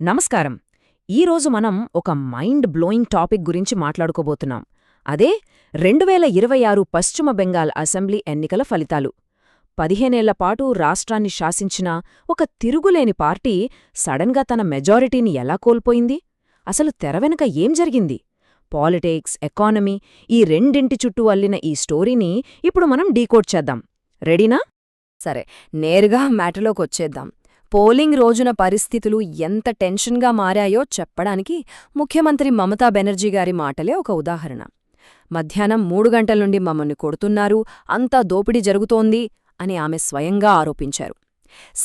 నమస్కారం. ఈరోజు మనం ఒక మైండ్ బ్లోయింగ్ టాపిక్ గురించి మాట్లాడుకోబోతున్నాం. అదే 2026 పశ్చిమ బెంగాల్ అసెంబ్లీ ఎన్నికల ఫలితాలు. 15 పాటు రాష్ట్రాన్ని శాసించిన ఒక తిరుగులేని పార్టీ సడన్గా తన మెజారిటీని ఎలా కోల్పోయింది? అసలు తెరవెనుక ఏం జరిగింది? పాలిటిక్స్, ఎకానమీ ఈ రెండింటి చుట్టూ అల్లిన ఈ స్టోరీని ఇప్పుడు మనం డీకోడ్ చేద్దాం. రెడీనా? సరే, నేరుగా మ్యాటర్లోకొచ్చేద్దాం. పోలింగ్ రోజున పరిస్థితులు ఎంత టెన్షన్గా మారాయో చెప్పడానికి ముఖ్యమంత్రి మమతా బెనర్జీ గారి మాటలే ఒక ఉదాహరణ. మధ్యాహ్నం 3 గంటల నుండి మమ్మల్ని కొడుతున్నారు, అంతా దోపిడీ జరుగుతోంది అని ఆమె స్వయంగా ఆరోపించారు.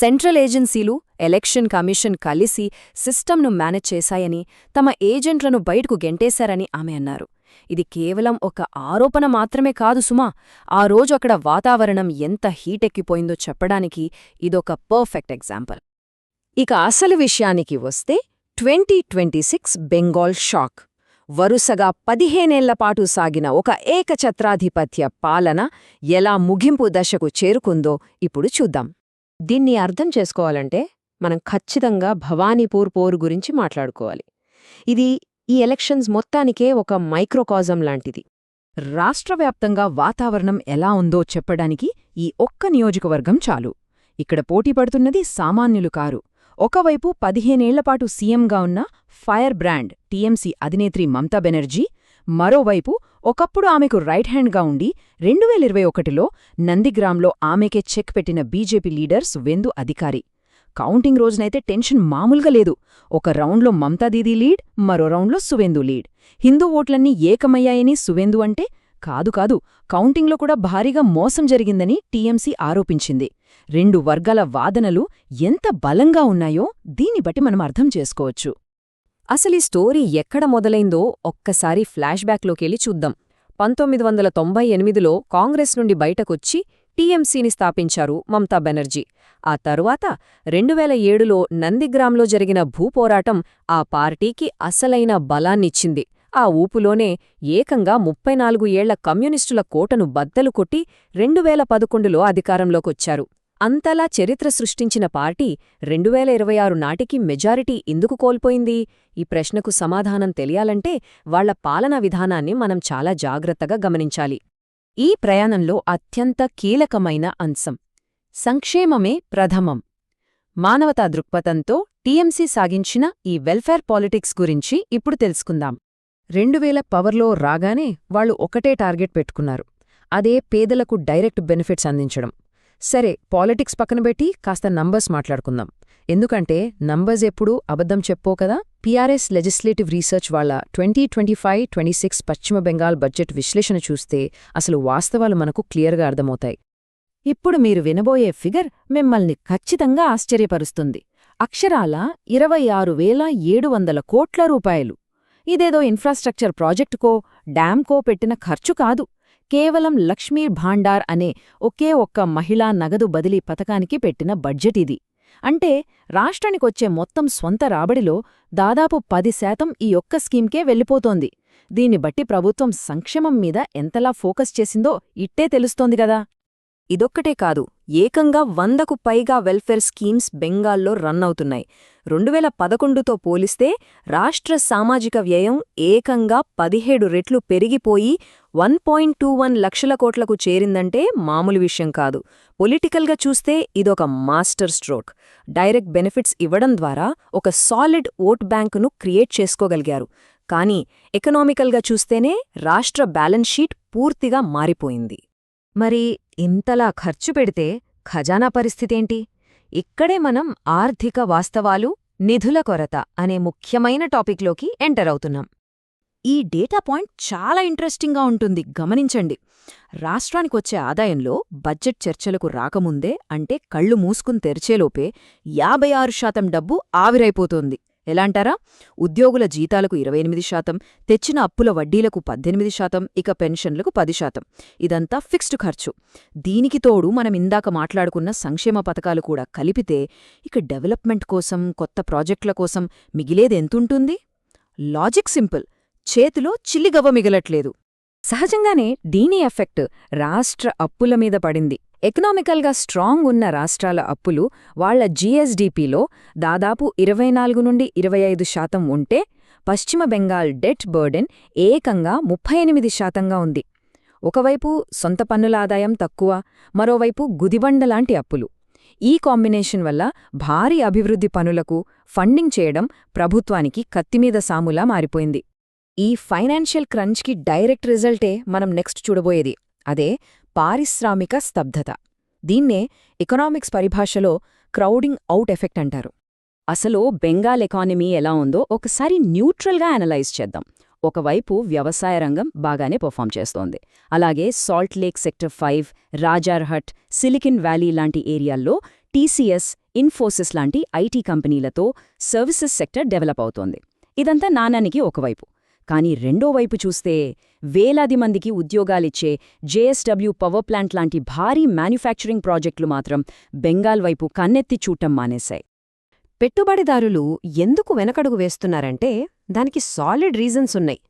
సెంట్రల్ ఏజెన్సీలు, ఎలక్షన్ కమిషన్ కలిసి సిస్టమ్ను మేనేజ్ చేశాయని, తమ ఏజెంట్లను బయటకు గెంటేశారని ఆమె అన్నారు. ఇది కేవలం ఒక ఆరోపణ మాత్రమే కాదు సుమా, ఆ రోజు అక్కడ వాతావరణం ఎంత హీటెక్కిపోయిందో చెప్పడానికి ఇదొక పర్ఫెక్ట్ ఎగ్జాంపుల్. ఇక అసలు విషయానికి వస్తే 2026 బెంగాల్ షాక్. వరుసగా 15 సాగిన ఒక ఏకఛత్రాధిపత్య పాలన ఎలా ముగింపు దశకు చేరుకుందో ఇప్పుడు చూద్దాం. దీన్ని అర్థం చేసుకోవాలంటే మనం ఖచ్చితంగా భవానీపూర్ పోరు గురించి మాట్లాడుకోవాలి. ఇది ఈ ఎలక్షన్స్ మొత్తానికే ఒక మైక్రోకాజం లాంటిది. రాష్ట్రవ్యాప్తంగా వాతావరణం ఎలా ఉందో చెప్పడానికి ఈ ఒక్క నియోజకవర్గం చాలు. ఇక్కడ పోటీపడుతున్నది సామాన్యులు కారు. ఒకవైపు 15 సీఎంగా ఉన్న ఫైర్ బ్రాండ్ టీఎంసీ అధినేత్రి మమతా బెనర్జీ, మరోవైపు ఒకప్పుడు ఆమెకు రైట్ హ్యాండ్గా ఉండి 2021లో నందిగ్రామ్లో ఆమెకే చెక్ పెట్టిన బీజేపీ లీడర్ సువేందు అధికారి. కౌంటింగ్ రోజునైతే టెన్షన్ మామూలుగా లేదు. ఒక రౌండ్లో మమతాదీదీ లీడ్, మరో రౌండ్లో సువేందు లీడ్. హిందూ ఓట్లన్నీ ఏకమయ్యాయని సువేందు అంటే, కాదు కౌంటింగ్లో కూడా భారీగా మోసం జరిగిందని టీఎంసీ ఆరోపించింది. 2 వర్గాల వాదనలు ఎంత బలంగా ఉన్నాయో దీన్ని బట్టి మనం అర్థం చేసుకోవచ్చు. అసలీ స్టోరీ ఎక్కడ మొదలైందో ఒక్కసారి ఫ్లాష్ బ్యాక్లోకెళ్ళి చూద్దాం. 1998లో కాంగ్రెస్ నుండి బయటకొచ్చి టీఎంసీని స్థాపించారు మమతా బెనర్జీ. ఆ తరువాత 2007లో నందిగ్రామ్లో జరిగిన భూపోరాటం ఆ పార్టీకి అసలైన బలాన్నిచ్చింది. ఆ ఊపులోనే ఏకంగా 34 ఏళ్ల కమ్యూనిస్టుల కోటను బద్దలు కొట్టి 2011లో అధికారంలోకొచ్చారు. అంతలా చరిత్ర సృష్టించిన పార్టీ 2026 నాటికి మెజారిటీ ఎందుకు కోల్పోయింది? ఈ ప్రశ్నకు సమాధానం తెలియాలంటే వాళ్ల పాలనా విధానాన్ని మనం చాలా జాగ్రత్తగా గమనించాలి. ఈ ప్రయాణంలో అత్యంత కీలకమైన అంశం సంక్షేమమే ప్రథమం. మానవతా దృక్పథంతో టీఎంసీ సాగించిన ఈ వెల్ఫేర్ పాలిటిక్స్ గురించి ఇప్పుడు తెలుసుకుందాం. 2000 పవర్లో రాగానే వాళ్లు ఒకటే టార్గెట్ పెట్టుకున్నారు. అదే పేదలకు డైరెక్ట్ బెనిఫిట్స్ అందించడం. సరే, పాలిటిక్స్ పక్కనబెట్టి కాస్త నంబర్స్ మాట్లాడుకుందాం. ఎందుకంటే నంబర్స్ ఎప్పుడూ అబద్ధం చెప్పో కదా. పీఆర్ఎస్ లెజిస్లేటివ్ రీసెర్చ్ వాళ్ళ 2025-26 పశ్చిమ బెంగాల్ బడ్జెట్ విశ్లేషణ చూస్తే అసలు వాస్తవాలు మనకు క్లియర్గా అర్థమవుతాయి. ఇప్పుడు మీరు వినబోయే ఫిగర్ మిమ్మల్ని ఖచ్చితంగా ఆశ్చర్యపరుస్తుంది. అక్షరాల 26,700 కోట్ల రూపాయలు. ఇదేదో ఇన్ఫ్రాస్ట్రక్చర్ ప్రాజెక్టుకో, డ్యాంకో పెట్టిన ఖర్చు కాదు. కేవలం లక్ష్మీ భాండార్ అనే ఒకే ఒక్క మహిళా నగదు బదిలీ పథకానికి పెట్టిన బడ్జెట్ ఇది. అంటే రాష్ట్రానికొచ్చే మొత్తం స్వంత రాబడిలో దాదాపు 10% ఈ ఒక్క స్కీమ్కే వెళ్ళిపోతోంది. దీన్ని బట్టి ప్రభుత్వం సంక్షేమం మీద ఎంతలా ఫోకస్ చేసిందో ఇట్టే తెలుస్తోంది గదా. ఇదొక్కటే కాదు, ఏకంగా 100కు పైగా వెల్ఫేర్ స్కీమ్స్ బెంగాల్లో రన్ అవుతున్నాయి. 2011తో పోలిస్తే రాష్ట్ర సామాజిక వ్యయం ఏకంగా 17 రెట్లు పెరిగిపోయి 1.21 లక్షల కోట్లకు చేరిందంటే మామూలు విషయం కాదు. పొలిటికల్గా చూస్తే ఇదొక మాస్టర్ స్ట్రోక్. డైరెక్ట్ బెనిఫిట్స్ ఇవ్వడం ద్వారా ఒక సాలిడ్ ఓట్ బ్యాంకును క్రియేట్ చేసుకోగలిగారు. కానీ ఎకనామికల్గా చూస్తేనే రాష్ట్ర బ్యాలెన్స్ షీట్ పూర్తిగా మారిపోయింది. మరి ఇంతలా ఖర్చు పెడితే ఖజానా పరిస్థితేంటి? ఇక్కడే మనం ఆర్థిక వాస్తవాలు, నిధుల కొరత అనే ముఖ్యమైన టాపిక్లోకి ఎంటర్ అవుతున్నాం. ఈ డేటా పాయింట్ చాలా ఇంట్రెస్టింగ్గా ఉంటుంది, గమనించండి. రాష్ట్రానికొచ్చే ఆదాయంలో బడ్జెట్ చర్చలకు రాకముందే, అంటే కళ్ళు మూసుకుని తెరిచేలోపే 56% డబ్బు ఆవిరైపోతోంది. ఎలాంటారా? ఉద్యోగుల జీతాలకు 28%, తెచ్చిన అప్పుల వడ్డీలకు 18%, ఇక పెన్షన్లకు 10%. ఇదంతా ఫిక్స్డ్ ఖర్చు. దీనికి తోడు మనమిందాక మాట్లాడుకున్న సంక్షేమ పథకాలు కూడా కలిపితే ఇక డెవలప్మెంట్ కోసం, కొత్త ప్రాజెక్టుల కోసం మిగిలేదెంతుంటుంది? లాజిక్ సింపుల్, చేతిలో చిల్లిగవ్వ మిగలట్లేదు. సహజంగానే దీని ఎఫెక్ట్ రాష్ట్ర అప్పుల మీద పడింది. ఎకనామికల్గా స్ట్రాంగ్ ఉన్న రాష్ట్రాల అప్పులు వాళ్ల జీఎస్డీపీలో దాదాపు 24–25% ఉంటే పశ్చిమ బెంగాల్ డెట్ బర్డెన్ ఏకంగా 38%గా ఉంది. ఒకవైపు సొంత పన్నుల ఆదాయం తక్కువ, మరోవైపు గుదిబండలాంటి అప్పులు. ఈ కాంబినేషన్ వల్ల భారీ అభివృద్ధి పనులకు ఫండింగ్ చేయడం ప్రభుత్వానికి కత్తిమీద సాములా మారిపోయింది. ఈ ఫైనాన్షియల్ క్రంచ్కి డైరెక్ట్ రిజల్టే మనం నెక్స్ట్ చూడబోయేది. అదే పారిశ్రామిక స్తబ్దత. దీన్నే ఎకనామిక్స్ పరిభాషలో క్రౌడింగ్ అవుట్ ఎఫెక్ట్ అంటారు. అసలు బెంగాల్ ఎకానమీ ఎలా ఉందో ఒకసారి న్యూట్రల్గా అనలైజ్ చేద్దాం. ఒకవైపు వ్యవసాయ రంగం బాగానే పర్ఫామ్ చేస్తోంది. అలాగే Salt Lake sector 5, Rajarhat, Silicon Valley లాంటి ఏరియాల్లో టీసీఎస్, ఇన్ఫోసిస్ లాంటి ఐటీ కంపెనీలతో సర్వీసెస్ సెక్టర్ డెవలప్ అవుతోంది. ఇదంతా నాణానికి ఒకవైపు. కానీ రెండో వైపు చూస్తే వేలాది మందికి ఉద్యోగాలిచ్చే జేఎస్డబ్ల్యూ పవర్ ప్లాంట్ లాంటి భారీ మ్యానుఫ్యాక్చరింగ్ ప్రాజెక్టులు మాత్రం బెంగాల్ వైపు కన్నెత్తి చూడటం మానేశాయి. పెట్టుబడిదారులు ఎందుకు వెనకడుగు వేస్తున్నారంటే దానికి సాలిడ్ రీజన్స్ ఉన్నాయి.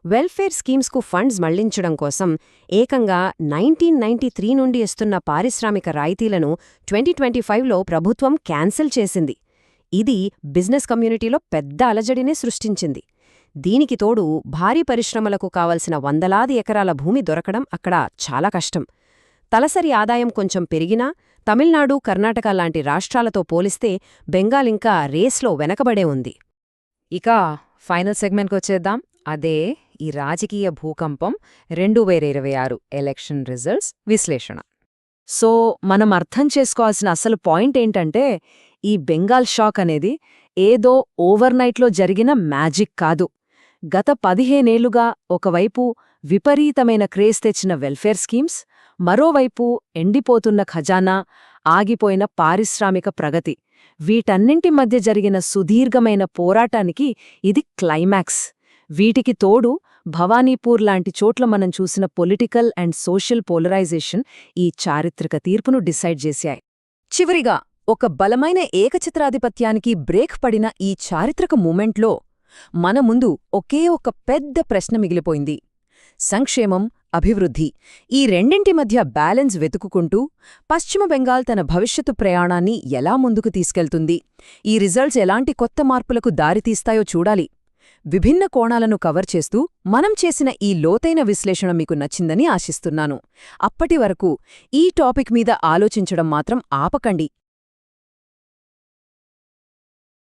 వెల్ఫేర్ స్కీమ్స్కు ఫండ్స్ మళ్లించడం కోసం ఏకంగా 1993 నుండి ఇస్తున్న పారిశ్రామిక రాయితీలను 2025లో ప్రభుత్వం క్యాన్సిల్ చేసింది. ఇది బిజినెస్ కమ్యూనిటీలో పెద్ద అలజడినే సృష్టించింది. దీనికి తోడు భారీ పరిశ్రమలకు కావలసిన వందలాది ఎకరాల భూమి దొరకడం అక్కడ చాలా కష్టం. తలసరి ఆదాయం కొంచెం పెరిగినా తమిళనాడు, కర్ణాటక లాంటి రాష్ట్రాలతో పోలిస్తే బెంగాల్ ఇంకా రేస్లో వెనకబడే ఉంది. ఇక ఫైనల్ సెగ్మెంట్కొచ్చేద్దాం. అదే ఈ రాజకీయ భూకంపం 2026 ఎలక్షన్ రిజల్ట్స్ విశ్లేషణ. సో మనం అర్థం చేసుకోవాల్సిన అసలు పాయింట్ ఏంటంటే ఈ బెంగాల్ షాక్ అనేది ఏదో ఓవర్నైట్లో జరిగిన మ్యాజిక్ కాదు. గత 15 ఏళ్లుగా ఒకవైపు విపరీతమైన క్రేజ్ తెచ్చిన వెల్ఫేర్ స్కీమ్స్, మరోవైపు ఎండిపోతున్న ఖజానా, ఆగిపోయిన పారిశ్రామిక ప్రగతి, వీటన్నింటి మధ్య జరిగిన సుదీర్ఘమైన పోరాటానికి ఇది క్లైమాక్స్. వీటికి తోడు భవానీపూర్ లాంటి చోట్ల మనం చూసిన పొలిటికల్ అండ్ సోషల్ పోలరైజేషన్ ఈ చారిత్రక తీర్పును డిసైడ్ చేశాయి. చివరిగా ఒక బలమైన ఏకఛత్రాధిపత్యానికి బ్రేక్ పడిన ఈ చారిత్రక మూమెంట్లో మన ముందు ఒకే ఒక పెద్ద ప్రశ్న మిగిలిపోయింది. సంక్షేమం, అభివృద్ధి, ఈ రెండింటి మధ్య బ్యాలెన్స్ వెతుకుకుంటూ పశ్చిమ బెంగాల్ తన భవిష్యత్తు ప్రయాణాన్ని ఎలా ముందుకు తీసుకెళ్తుంది? ఈ రిజల్ట్స్ ఎలాంటి కొత్త మార్పులకు దారితీస్తాయో చూడాలి. విభిన్న కోణాలను కవర్ చేస్తూ మనం చేసిన ఈ లోతైన విశ్లేషణ మీకు నచ్చిందని ఆశిస్తున్నాను. అప్పటి వరకు ఈ టాపిక్ మీద ఆలోచించడం మాత్రం ఆపకండి.